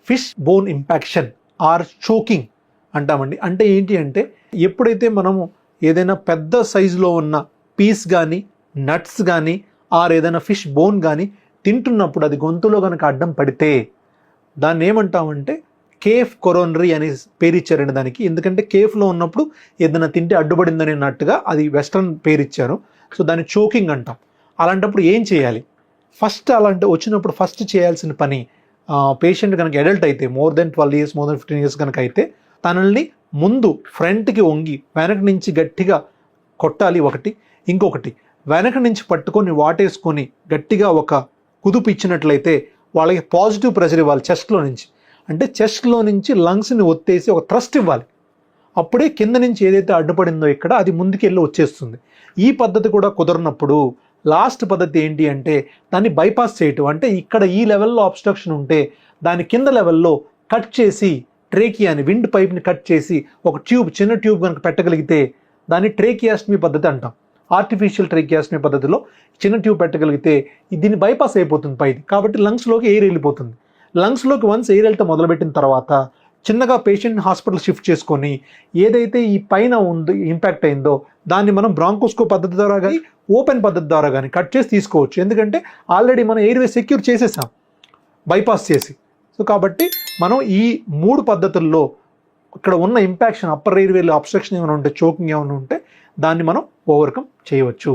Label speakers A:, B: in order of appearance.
A: Fish bone impaction or choking అంటామండి. అంటే ఏంటి అంటే ఎప్పుడైతే మనము ఏదైనా పెద్ద సైజులో ఉన్న పీస్ కానీ నట్స్ కానీ ఆర్ ఏదైనా ఫిష్ బోన్ కానీ తింటున్నప్పుడు అది గొంతులో కనుక అడ్డం పడితే దాన్ని ఏమంటామంటే కేఫ్ కొరోనరీ అనే పేరు ఇచ్చారండి దానికి. ఎందుకంటే కేఫ్లో ఉన్నప్పుడు ఏదైనా తింటే అడ్డుపడిందని అన్నట్టుగా అది వెస్ట్రన్ పేరు ఇచ్చారు. సో దాన్ని చోకింగ్ అంటాం. అలాంటప్పుడు ఏం చేయాలి? ఫస్ట్ అలాంటి వచ్చినప్పుడు ఫస్ట్ చేయాల్సిన పని, పేషెంట్ కనుక అడల్ట్ అయితే more than 12 years more than 15 years కనుక అయితే తనల్ని ముందు ఫ్రంట్కి వంగి వెనక నుంచి గట్టిగా కొట్టాలి ఒకటి. ఇంకొకటి వెనక నుంచి పట్టుకొని వాటేసుకొని గట్టిగా ఒక కుదుపు ఇచ్చినట్లయితే వాళ్ళకి పాజిటివ్ ప్రెషర్ ఇవ్వాలి చెస్ట్లో నుంచి. అంటే చెస్ట్లో నుంచి లంగ్స్ని ఒత్తేసి ఒక థ్రస్ట్ ఇవ్వాలి. అప్పుడే కింద నుంచి ఏదైతే అడ్డుపడిందో ఇక్కడ అది ముందుకెళ్ళి వచ్చేస్తుంది. ఈ పద్ధతి కూడా కుదరనప్పుడు లాస్ట్ పద్ధతి ఏంటి అంటే దాన్ని బైపాస్ చేయటం. అంటే ఇక్కడ ఈ లెవెల్లో అబ్స్ట్రక్షన్ ఉంటే దాని కింద లెవెల్లో కట్ చేసి ట్రేకియాని విండ్ పైప్ని కట్ చేసి ఒక ట్యూబ్ చిన్న ట్యూబ్ కనుక పెట్టగలిగితే దాన్ని ట్రేకియాస్టమీ పద్ధతి అంటాం. ఆర్టిఫిషియల్ ట్రేకియాస్టమీ పద్ధతిలో చిన్న ట్యూబ్ పెట్టగలిగితే దీన్ని బైపాస్ అయిపోతుంది పైది. కాబట్టి లంగ్స్లోకి ఎయిర్ వెళ్ళిపోతుంది. లంగ్స్లోకి వన్స్ ఎయిర్ వెళ్తే మొదలుపెట్టిన తర్వాత చిన్నగా పేషెంట్ని హాస్పిటల్ షిఫ్ట్ చేసుకొని ఏదైతే ఈ పైన ఉంది ఇంపాక్ట్ అయిందో దాన్ని మనం బ్రాంకోస్కోప్ పద్ధతి ద్వారా కానీ ఓపెన్ పద్ధతి ద్వారా కానీ కట్ చేసి తీసుకోవచ్చు. ఎందుకంటే ఆల్రెడీ మనం ఎయిర్వే సెక్యూర్ చేసేసాం బైపాస్ చేసి. సో కాబట్టి మనం ఈ 3 పద్ధతుల్లో ఇక్కడ ఉన్న ఇంపాక్షన్ అప్పర్ ఎయిర్వేలో అబ్స్ట్రక్షన్ ఏమైనా ఉంటే చోకింగ్ ఏమైనా ఉంటే దాన్ని మనం ఓవర్కమ్ చేయవచ్చు.